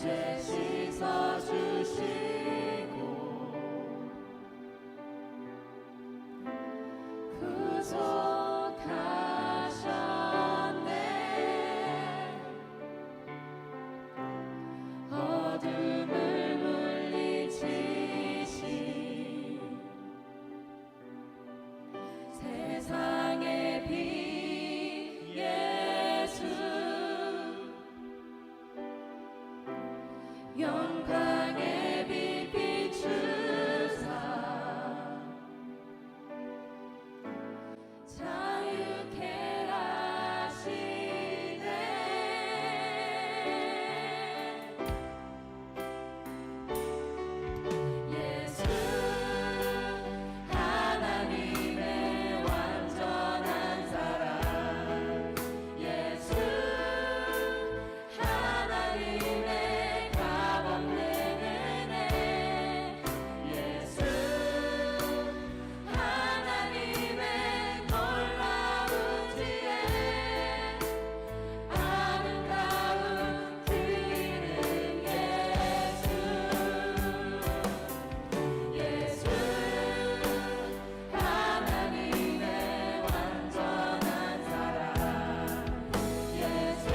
죄 씻어주시고 구속하셨네. 어둠을 물리치신 세상의 빛 예수, 영광의 빛 비추사 자유케 하시네. 예수 하나님의 완전한 사랑, 예수 하나님의 값없는 은혜, 예수 하나님의 놀라운 지혜, 아름다운 그 이름 예수, 예수 하나님의 완전한 사랑, 예수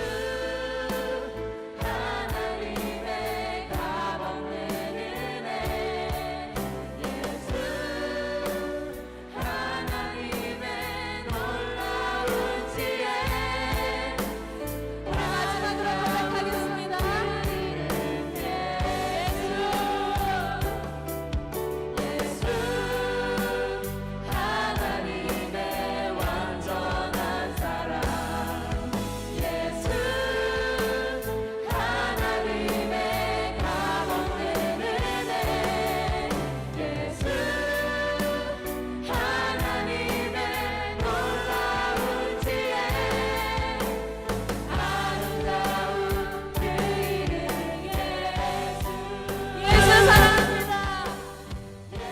하나님의 값없는 은혜, 예수 하나님의 놀라운 지혜. 마지막으로 고백하겠습니다. 예수 하나님의 완전한 사랑, 예수 하나님의 값없는 은혜, 예수 하나님의 놀라운 지혜, 아름다운 그 이름 예수. 예수 사랑합니다. 예수.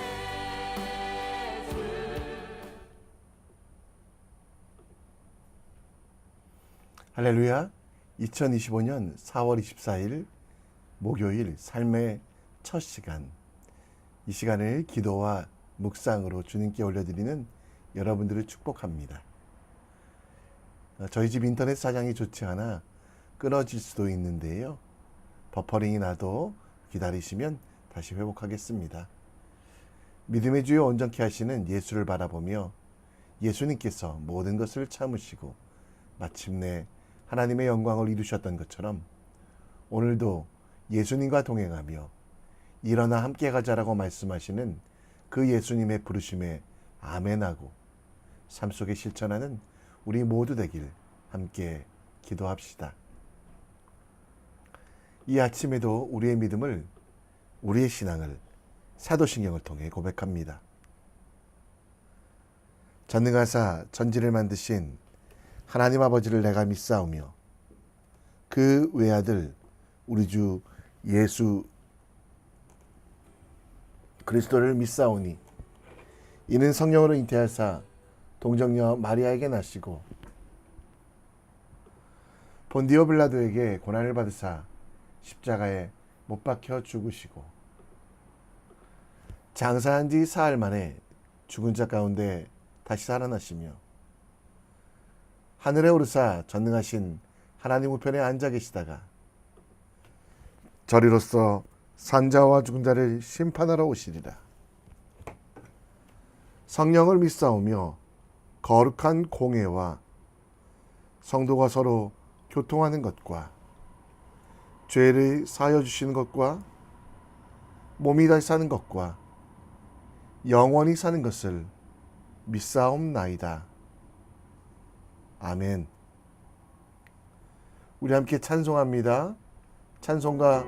할렐루야. 2025년 4월 24일 목요일 삶의 첫 시간, 이 시간을 기도와 묵상으로 주님께 올려드리는 여러분들을 축복합니다. 저희 집 인터넷 사정이 좋지 않아 끊어질 수도 있는데요, 버퍼링이 나도 기다리시면 다시 회복하겠습니다. 믿음의 주요 온전케 하시는 예수를 바라보며 예수님께서 모든 것을 참으시고 마침내 하나님의 영광을 이루셨던 것처럼 오늘도 예수님과 동행하며 일어나 함께 가자라고 말씀하시는 그 예수님의 부르심에 아멘하고 삶 속에 실천하는 우리 모두 되길 함께 기도합시다. 이 아침에도 우리의 믿음을, 우리의 신앙을 사도신경을 통해 고백합니다. 전능하사 전지를 만드신 하나님 아버지를 내가 믿사오며 그 외아들 우리 주 예수 그리스도를 믿사오니 이는 성령으로 잉태하사 동정녀 마리아에게 나시고 본디오 빌라도에게 고난을 받으사 십자가에 못 박혀 죽으시고 장사한 지 사흘 만에 죽은 자 가운데 다시 살아나시며 하늘에 오르사 전능하신 하나님 우편에 앉아 계시다가 저리로서 산자와 죽은 자를 심판하러 오시리라. 성령을 믿사오며 거룩한 공회와 성도가 서로 교통하는 것과 죄를 사하여 주시는 것과 몸이 다시 사는 것과 영원히 사는 것을 믿사옵나이다. 아멘. 우리 함께 찬송합니다. 찬송가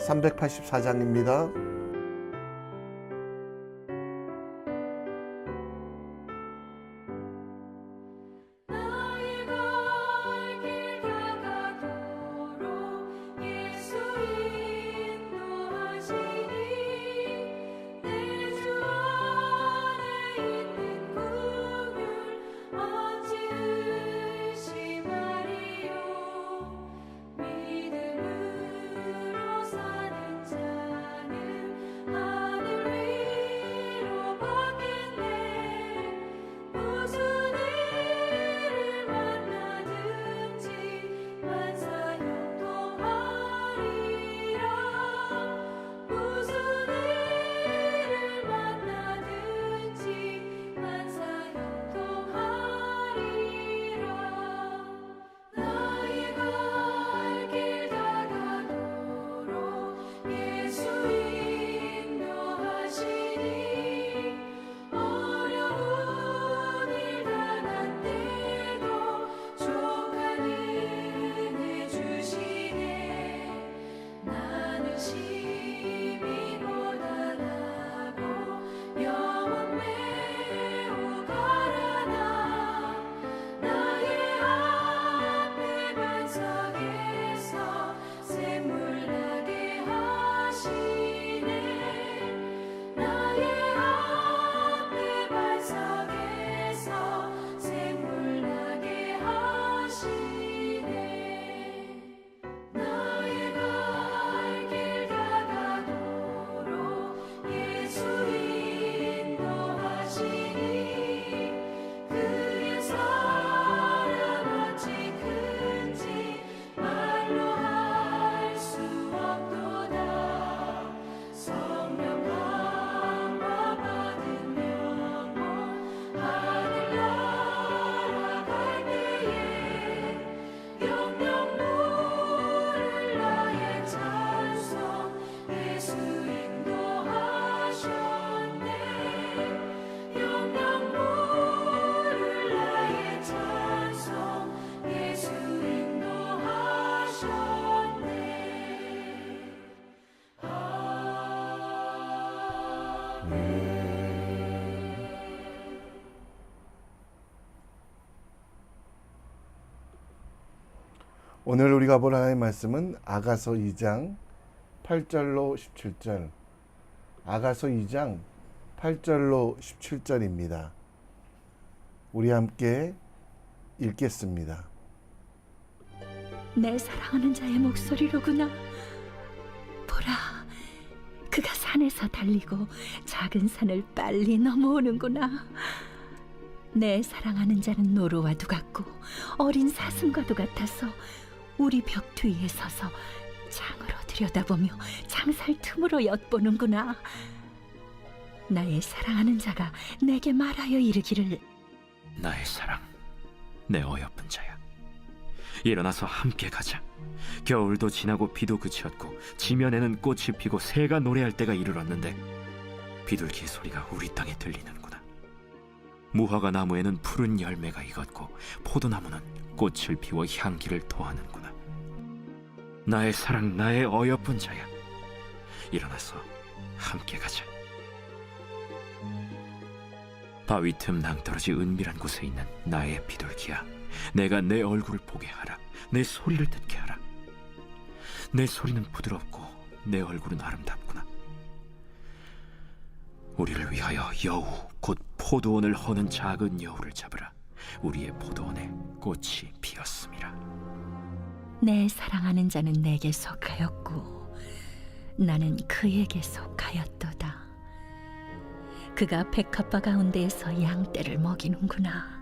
384장입니다. 믿음으로 오늘 우리가 볼 하나님의 말씀은 아가서 2장 8절로 17절. 아가서 2장 8절로 17절입니다. 우리 함께 읽겠습니다. 내 사랑하는 자의 목소리로구나. 보라, 그가 산에서 달리고 작은 산을 빨리 넘어오는구나. 내 사랑하는 자는 노루와도 같고 어린 사슴과도 같아서 우리 벽 뒤에 서서 창으로 들여다보며 창살 틈으로 엿보는구나. 나의 사랑하는 자가 내게 말하여 이르기를, 나의 사랑, 내 어여쁜 자야, 일어나서 함께 가자. 겨울도 지나고 비도 그치었고 지면에는 꽃이 피고 새가 노래할 때가 이르렀는데 비둘기 소리가 우리 땅에 들리는구나. 무화과 나무에는 푸른 열매가 익었고 포도나무는 꽃을 피워 향기를 토하는구나. 나의 사랑, 나의 어여쁜 자야, 일어나서 함께 가자. 바위 틈 낭떠러지 은밀한 곳에 있는 나의 비둘기야, 내가 내 얼굴을 보게 하라. 내 소리를 듣게 하라. 내 소리는 부드럽고 내 얼굴은 아름답구나. 우리를 위하여 여우, 곧 포도원을 허는 작은 여우를 잡으라. 우리의 포도원에 꽃이 피었음이라. 내 사랑하는 자는 내게 속하였고 나는 그에게 속하였도다. 그가 백합화 가운데에서 양떼를 먹이는구나.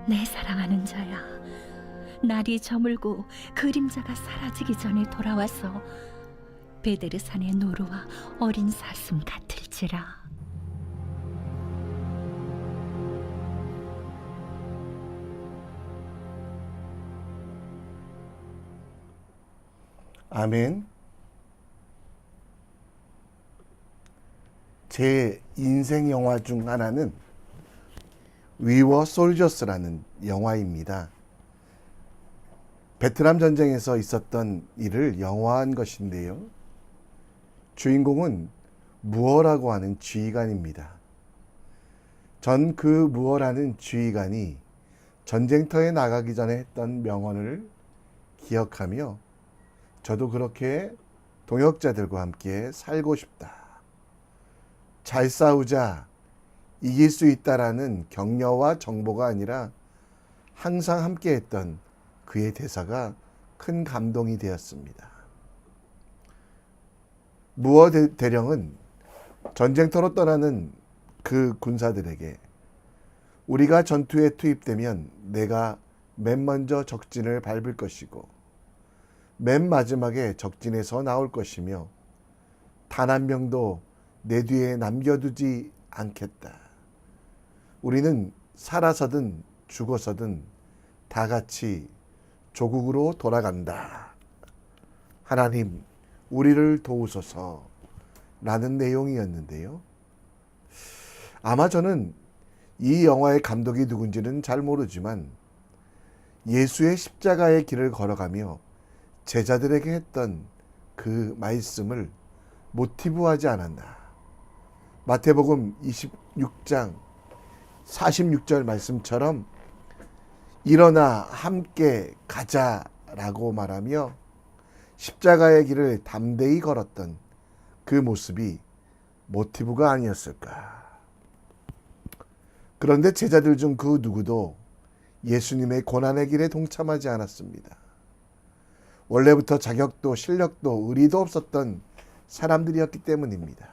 내 사랑하는 자야, 날이 저물고 그림자가 사라지기 전에 돌아와서 베데르산의 노루와 어린 사슴 같을지라. 아멘. 제 인생 영화 중 하나는 위워 솔저스라는 영화입니다. 베트남 전쟁에서 있었던 일을 영화한 것인데요. 주인공은 무어라고 하는 지휘관입니다. 전 그 무어라는 지휘관이 전쟁터에 나가기 전에 했던 명언을 기억하며 저도 그렇게 동역자들과 함께 살고 싶다, 잘 싸우자, 이길 수 있다라는 격려와 정보가 아니라 항상 함께했던 그의 대사가 큰 감동이 되었습니다. 무어 대령은 전쟁터로 떠나는 그 군사들에게 우리가 전투에 투입되면 내가 맨 먼저 적진을 밟을 것이고 맨 마지막에 적진에서 나올 것이며 단 한 명도 내 뒤에 남겨두지 않겠다. 우리는 살아서든 죽어서든 다 같이 조국으로 돌아간다. 하나님, 우리를 도우소서 라는 내용이었는데요. 아마 저는 이 영화의 감독이 누군지는 잘 모르지만 예수의 십자가의 길을 걸어가며 제자들에게 했던 그 말씀을 모티브하지 않았나. 마태복음 26장 46절 말씀처럼 일어나 함께 가자라고 말하며 십자가의 길을 담대히 걸었던 그 모습이 모티브가 아니었을까. 그런데 제자들 중 그 누구도 예수님의 고난의 길에 동참하지 않았습니다. 원래부터 자격도 실력도 의리도 없었던 사람들이었기 때문입니다.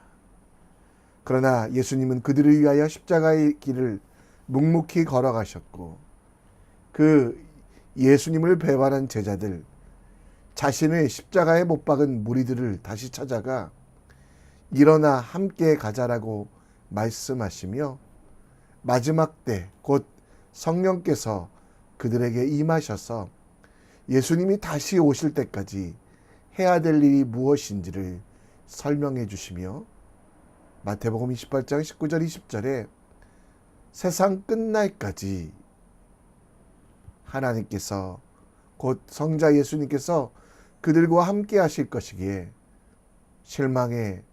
그러나 예수님은 그들을 위하여 십자가의 길을 묵묵히 걸어가셨고 그 예수님을 배반한 제자들, 자신의 십자가에 못 박은 무리들을 다시 찾아가 일어나 함께 가자라고 말씀하시며 마지막 때 곧 성령께서 그들에게 임하셔서 예수님이 다시 오실 때까지 해야 될 일이 무엇인지를 설명해 주시며 마태복음 28장 19절 20절에 세상 끝날까지 하나님께서 곧 성자 예수님께서 그들과 함께 하실 것이기에 실망의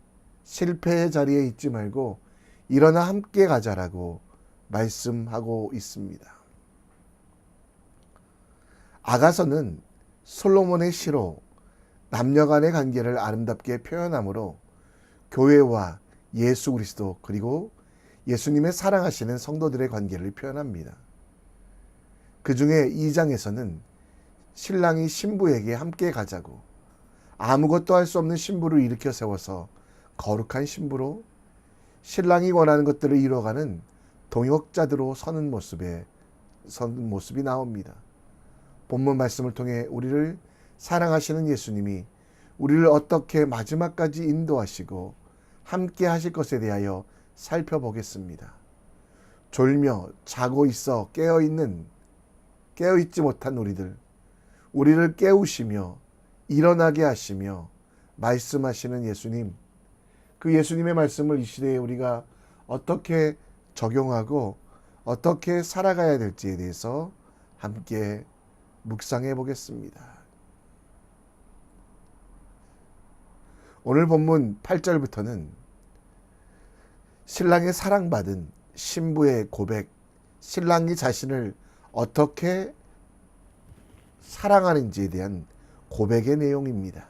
실패의 자리에 있지 말고 일어나 함께 가자라고 말씀하고 있습니다. 아가서는 솔로몬의 시로 남녀 간의 관계를 아름답게 표현하므로 교회와 예수 그리스도 그리고 예수님의 사랑하시는 성도들의 관계를 표현합니다. 그 중에 2장에서는 신랑이 신부에게 함께 가자고 아무것도 할 수 없는 신부를 일으켜 세워서 거룩한 신부로 신랑이 원하는 것들을 이루어가는 동역자들로 서는 모습이 나옵니다. 본문 말씀을 통해 우리를 사랑하시는 예수님이 우리를 어떻게 마지막까지 인도하시고 함께 하실 것에 대하여 살펴보겠습니다. 졸며 자고 있어 깨어있지 못한 우리를 깨우시며 일어나게 하시며 말씀하시는 예수님, 그 예수님의 말씀을 이 시대에 우리가 어떻게 적용하고 어떻게 살아가야 될지에 대해서 함께 묵상해 보겠습니다. 오늘 본문 8절부터는 신랑의 사랑받은 신부의 고백, 신랑이 자신을 어떻게 사랑하는지에 대한 고백의 내용입니다.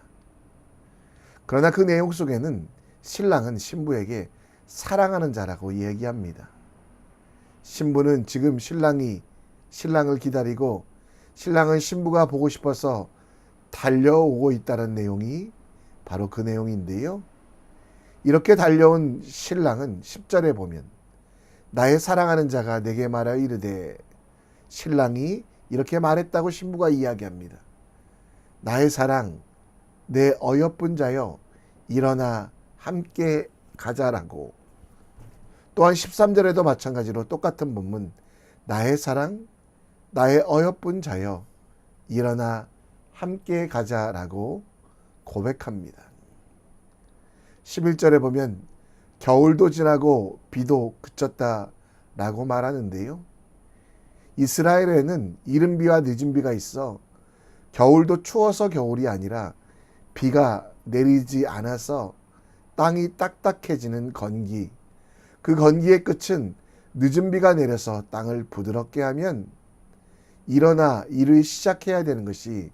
그러나 그 내용 속에는 신랑은 신부에게 사랑하는 자라고 얘기합니다. 신부는 지금 신랑을 기다리고 신랑은 신부가 보고 싶어서 달려오고 있다는 내용이 바로 그 내용인데요. 이렇게 달려온 신랑은 10절에 보면 나의 사랑하는 자가 내게 말하여 이르되, 신랑이 이렇게 말했다고 신부가 이야기합니다. 나의 사랑, 내 어여쁜 자여 일어나 함께 가자라고. 또한 13절에도 마찬가지로 똑같은 본문, 나의 사랑, 나의 어여쁜 자여 일어나 함께 가자라고 고백합니다. 11절에 보면 겨울도 지나고 비도 그쳤다라고 말하는데요. 이스라엘에는 이른 비와 늦은 비가 있어 겨울도 추워서 겨울이 아니라 비가 내리지 않아서 땅이 딱딱해지는 건기, 그 건기의 끝은 늦은 비가 내려서 땅을 부드럽게 하면 일어나 일을 시작해야 되는 것이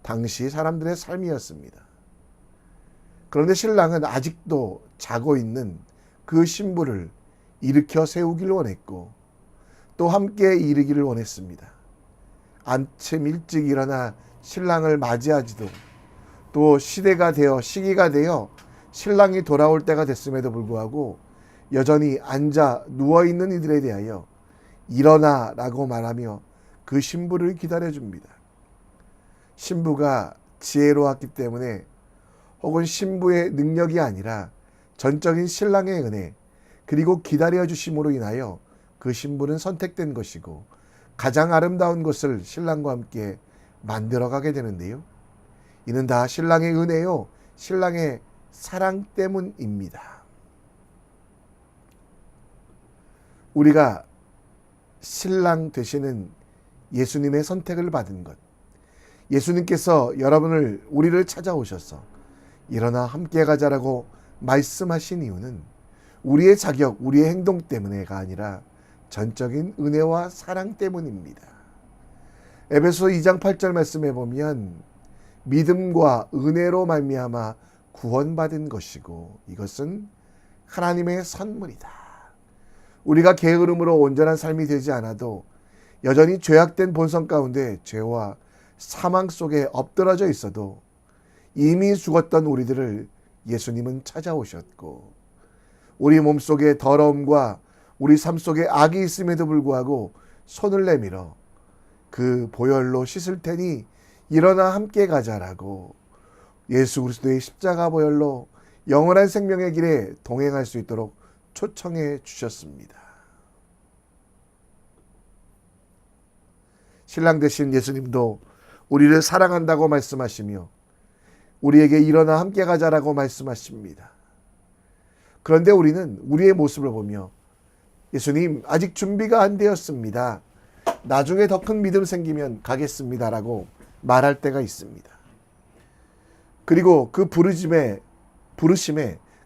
당시 사람들의 삶이었습니다. 그런데 신랑은 아직도 자고 있는 그 신부를 일으켜 세우기를 원했고 또 함께 이르기를 원했습니다. 아침 일찍 일어나 신랑을 맞이하지도 또 시기가 되어 신랑이 돌아올 때가 됐음에도 불구하고 여전히 앉아 누워있는 이들에 대하여 일어나라고 말하며 그 신부를 기다려줍니다. 신부가 지혜로웠기 때문에 혹은 신부의 능력이 아니라 전적인 신랑의 은혜 그리고 기다려주심으로 인하여 그 신부는 선택된 것이고 가장 아름다운 것을 신랑과 함께 만들어가게 되는데요. 이는 다 신랑의 은혜요, 신랑의 사랑 때문입니다. 우리가 신랑 되시는 예수님의 선택을 받은 것, 예수님께서 우리를 찾아오셔서 일어나 함께 가자라고 말씀하신 이유는 우리의 자격, 우리의 행동 때문에가 아니라 전적인 은혜와 사랑 때문입니다. 에베소 2장 8절 말씀에 보면 믿음과 은혜로 말미암아 구원받은 것이고 이것은 하나님의 선물이다. 우리가 게으름으로 온전한 삶이 되지 않아도 여전히 죄악된 본성 가운데 죄와 사망 속에 엎드러져 있어도 이미 죽었던 우리들을 예수님은 찾아오셨고 우리 몸속에 더러움과 우리 삶 속에 악이 있음에도 불구하고 손을 내밀어 그 보혈로 씻을 테니 일어나 함께 가자라고 예수 그리스도의 십자가 보혈로 영원한 생명의 길에 동행할 수 있도록 초청해 주셨습니다. 신랑 되신 예수님도 우리를 사랑한다고 말씀하시며 우리에게 일어나 함께 가자라고 말씀하십니다. 그런데 우리는 우리의 모습을 보며 예수님 아직 준비가 안 되었습니다. 나중에 더 큰 믿음 생기면 가겠습니다라고 말할 때가 있습니다. 그리고 그 부르심에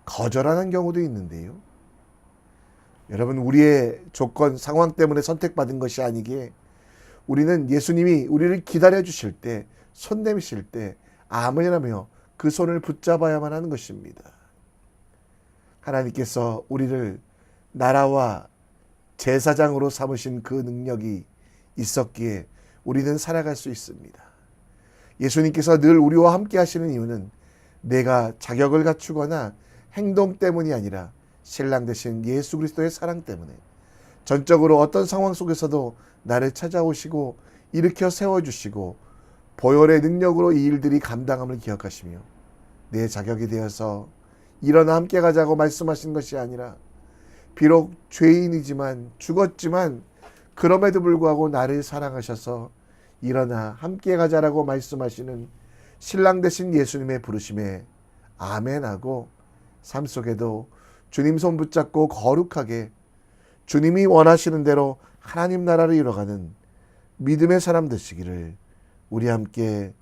거절하는 경우도 있는데요. 여러분, 우리의 조건, 상황 때문에 선택받은 것이 아니기에 우리는 예수님이 우리를 기다려 주실 때, 손 내미실 때 아멘하며 그 손을 붙잡아야만 하는 것입니다. 하나님께서 우리를 나라와 제사장으로 삼으신 그 능력이 있었기에 우리는 살아갈 수 있습니다. 예수님께서 늘 우리와 함께 하시는 이유는 내가 자격을 갖추거나 행동 때문이 아니라 신랑 되신 예수 그리스도의 사랑 때문에, 전적으로 어떤 상황 속에서도 나를 찾아오시고 일으켜 세워주시고 보혈의 능력으로 이 일들이 감당함을 기억하시며 내 자격이 되어서 일어나 함께 가자고 말씀하신 것이 아니라 비록 죄인이지만 죽었지만 그럼에도 불구하고 나를 사랑하셔서 일어나 함께 가자라고 말씀하시는 신랑 되신 예수님의 부르심에 아멘하고 삶 속에도 주님 손 붙잡고 거룩하게 주님이 원하시는 대로 하나님 나라를 이뤄가는 믿음의 사람 되시기를 우리 함께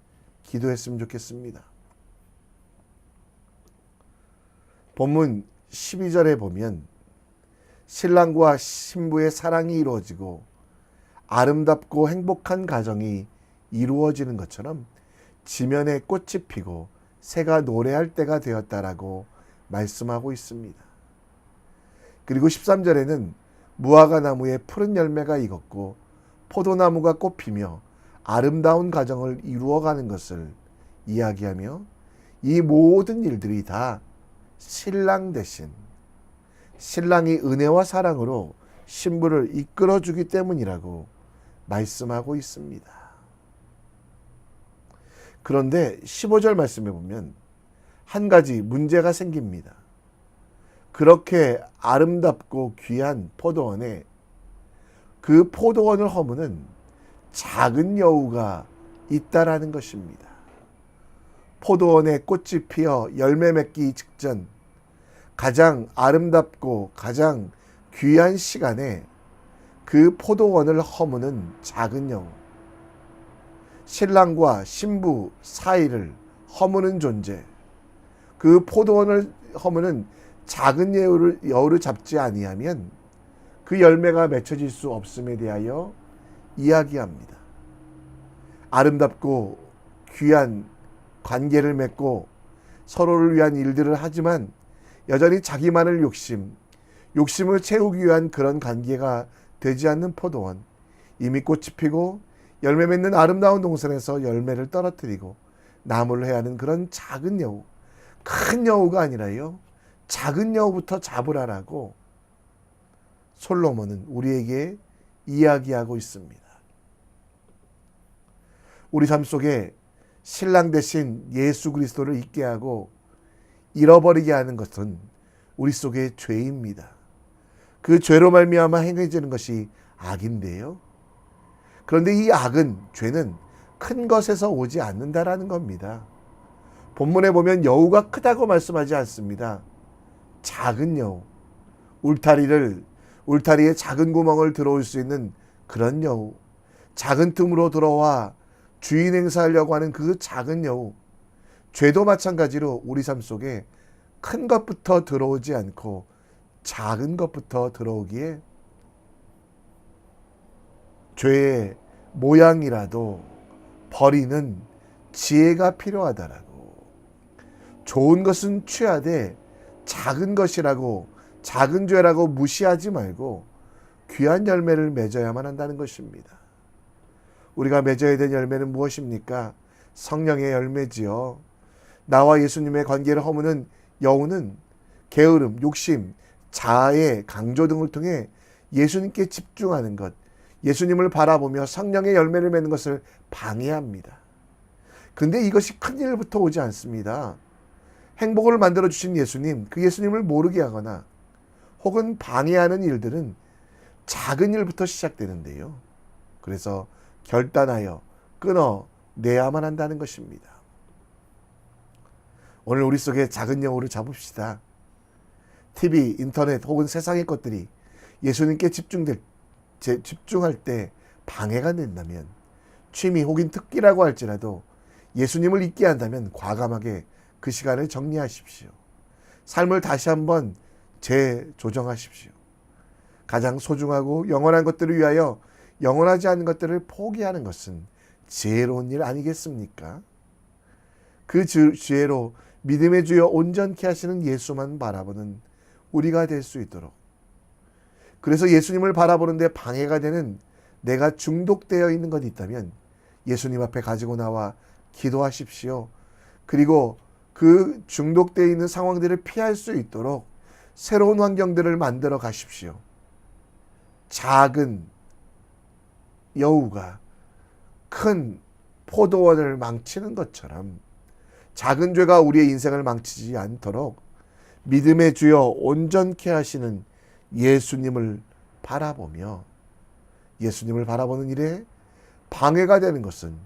기도했으면 좋겠습니다. 본문 12절에 보면 신랑과 신부의 사랑이 이루어지고 아름답고 행복한 가정이 이루어지는 것처럼 지면에 꽃이 피고 새가 노래할 때가 되었다라고 말씀하고 있습니다. 그리고 13절에는 무화과 나무에 푸른 열매가 익었고 포도나무가 꽃피며 아름다운 가정을 이루어가는 것을 이야기하며 이 모든 일들이 다 신랑 대신 신랑이 은혜와 사랑으로 신부를 이끌어주기 때문이라고 말씀하고 있습니다. 그런데 15절 말씀에 보면 한 가지 문제가 생깁니다. 그렇게 아름답고 귀한 포도원에 그 포도원을 허무는 작은 여우가 있다라는 것입니다. 포도원에 꽃이 피어 열매 맺기 직전 가장 아름답고 가장 귀한 시간에 그 포도원을 허무는 작은 여우, 신랑과 신부 사이를 허무는 존재, 그 포도원을 허무는 작은 여우를 잡지 아니하면 그 열매가 맺혀질 수 없음에 대하여 이야기합니다. 아름답고 귀한 관계를 맺고 서로를 위한 일들을 하지만 여전히 자기만을 욕심을 채우기 위한 그런 관계가 되지 않는 포도원, 이미 꽃이 피고 열매 맺는 아름다운 동산에서 열매를 떨어뜨리고 나무를 해야 하는 그런 작은 여우, 큰 여우가 아니라요, 작은 여우부터 잡으라라고 솔로몬은 우리에게 이야기하고 있습니다. 우리 삶 속에 신랑 대신 예수 그리스도를 잊게 하고 잃어버리게 하는 것은 우리 속의 죄입니다. 그 죄로 말미암아 행해지는 것이 악인데요. 그런데 이 악은, 죄는 큰 것에서 오지 않는다라는 겁니다. 본문에 보면 여우가 크다고 말씀하지 않습니다. 작은 여우, 울타리에 작은 구멍을 들어올 수 있는 그런 여우, 작은 틈으로 들어와 주인 행사하려고 하는 그 작은 여우, 죄도 마찬가지로 우리 삶 속에 큰 것부터 들어오지 않고 작은 것부터 들어오기에 죄의 모양이라도 버리는 지혜가 필요하다라고, 좋은 것은 취하되 작은 것이라고, 작은 죄라고 무시하지 말고 귀한 열매를 맺어야만 한다는 것입니다. 우리가 맺어야 될 열매는 무엇입니까? 성령의 열매지요. 나와 예수님의 관계를 허무는 여우는 게으름, 욕심, 자아의 강조 등을 통해 예수님께 집중하는 것, 예수님을 바라보며 성령의 열매를 맺는 것을 방해합니다. 근데 이것이 큰 일부터 오지 않습니다. 행복을 만들어주신 예수님, 그 예수님을 모르게 하거나 혹은 방해하는 일들은 작은 일부터 시작되는데요. 그래서 결단하여 끊어내야만 한다는 것입니다. 오늘 우리 속에 작은 여우를 잡읍시다. TV, 인터넷 혹은 세상의 것들이 예수님께 집중할 때 방해가 된다면, 취미 혹은 특기라고 할지라도 예수님을 잊게 한다면 과감하게 그 시간을 정리하십시오. 삶을 다시 한번 재조정하십시오. 가장 소중하고 영원한 것들을 위하여 영원하지 않은 것들을 포기하는 것은 지혜로운 일 아니겠습니까? 그 지혜로 믿음의 주여 온전케 하시는 예수만 바라보는 우리가 될 수 있도록, 그래서 예수님을 바라보는데 방해가 되는 내가 중독되어 있는 것이 있다면 예수님 앞에 가지고 나와 기도하십시오. 그리고 그 중독되어 있는 상황들을 피할 수 있도록 새로운 환경들을 만들어 가십시오. 작은 여우가 큰 포도원을 망치는 것처럼 작은 죄가 우리의 인생을 망치지 않도록 믿음의 주여 온전케 하시는 예수님을 바라보며, 예수님을 바라보는 일에 방해가 되는 것은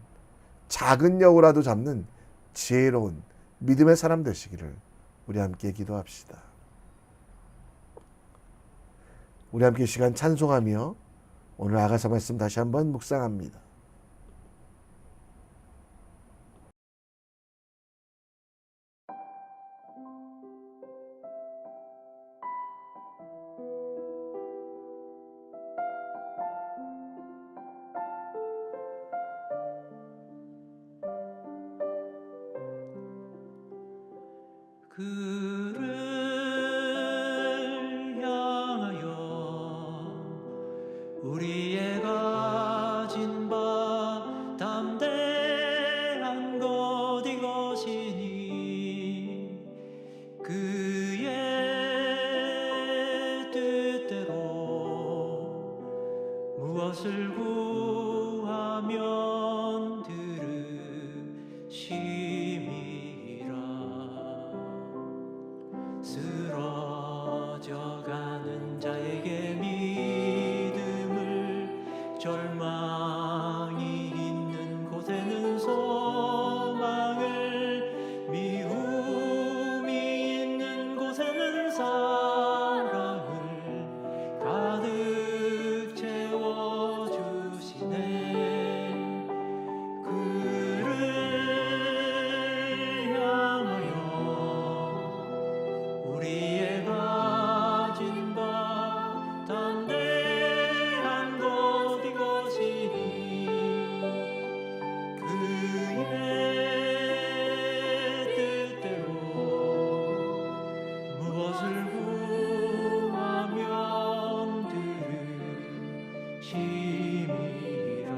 작은 여우라도 잡는 지혜로운 믿음의 사람 되시기를 우리 함께 기도합시다. 우리 함께 시간 찬송하며 오늘 아가서 말씀 다시 한번 묵상합니다. 그를 향하여 우리의 가진 바 담대한 것 이것이니 그의 뜻대로 무엇을 구하면 들으심이라. 쓰러져가는 자에게 믿음을, 절망이 있는 곳에는 소망을, 미움이 있는 곳에는 사랑을 가득 채워주시네. 그를 향하여 우리의 가진 바 담대한 것 이것이니 그의 뜻대로 무엇을 구하면 들으심이라.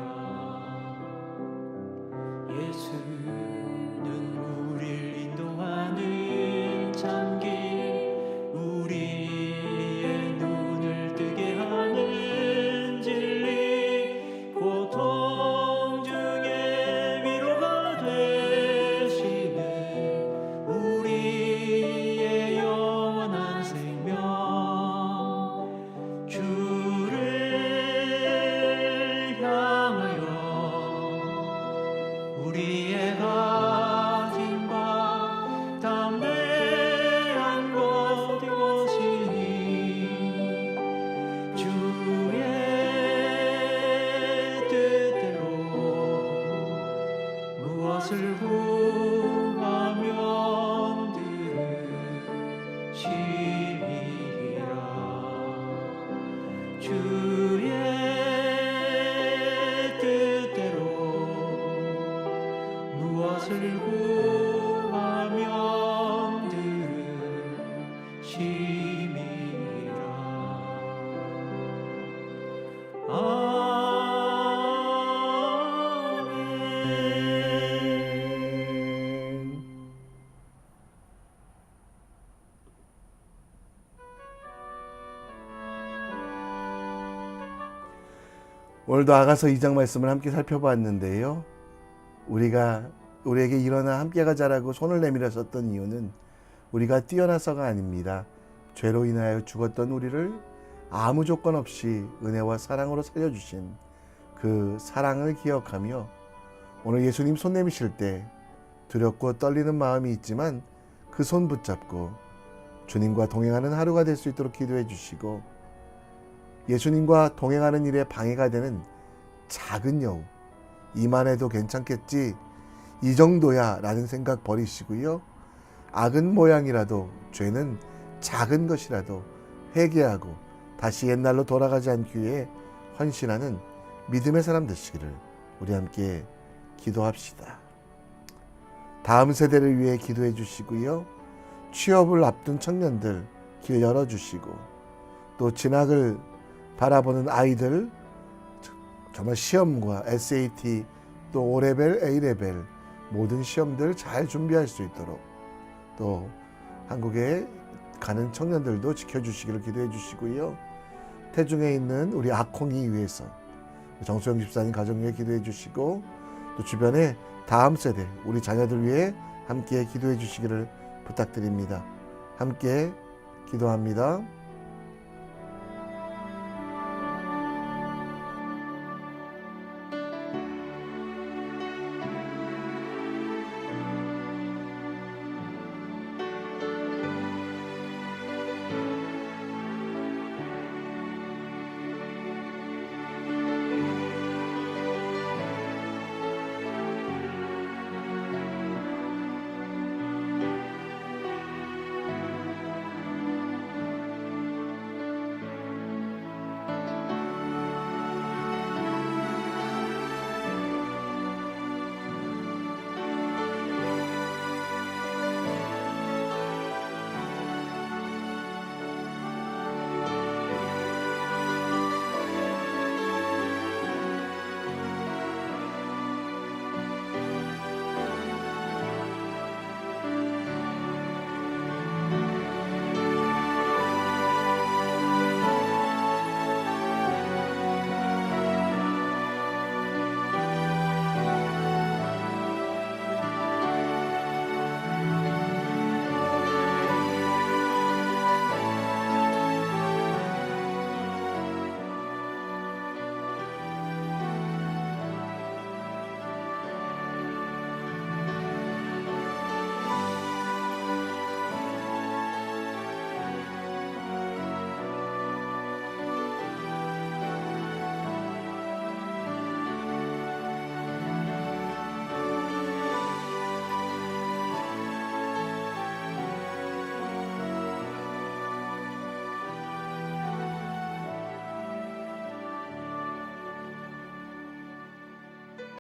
예수는 우리를 인도하는 참길, 우리의 눈을 뜨게 하는 진리, 고통 중에 위로가 되시는 우리의 영원한 생명. 주를 향하여 우리의 가진 바 담대한 것 이것이니 주의 뜻대로 무엇을 구하면 들으심이라. 주의 뜻대로 무엇을 구하면 들으심이라. 아멘. 오늘도 아가서 2장 말씀을 함께 살펴봤는데요. 우리에게 일어나 함께 가자라고 손을 내밀었었던 이유는 우리가 뛰어나서가 아닙니다. 죄로 인하여 죽었던 우리를 아무 조건 없이 은혜와 사랑으로 살려주신 그 사랑을 기억하며, 오늘 예수님 손 내미실 때 두렵고 떨리는 마음이 있지만 그 손 붙잡고 주님과 동행하는 하루가 될 수 있도록 기도해 주시고, 예수님과 동행하는 일에 방해가 되는 작은 여우, 이만 해도 괜찮겠지, 이 정도야 라는 생각 버리시고요. 악은 모양이라도, 죄는 작은 것이라도 회개하고 다시 옛날로 돌아가지 않기 위해 헌신하는 믿음의 사람 되시기를 우리 함께 기도합시다. 다음 세대를 위해 기도해 주시고요. 취업을 앞둔 청년들 길 열어주시고, 또 진학을 바라보는 아이들 정말 시험과 SAT, 또 O레벨, A레벨 모든 시험들 잘 준비할 수 있도록, 또 한국에 가는 청년들도 지켜주시기를 기도해 주시고요. 태중에 있는 우리 아콩이 위해서 정수영 집사님 가정 위해 기도해 주시고, 또 주변에 다음 세대 우리 자녀들 위해 함께 기도해 주시기를 부탁드립니다. 함께 기도합니다.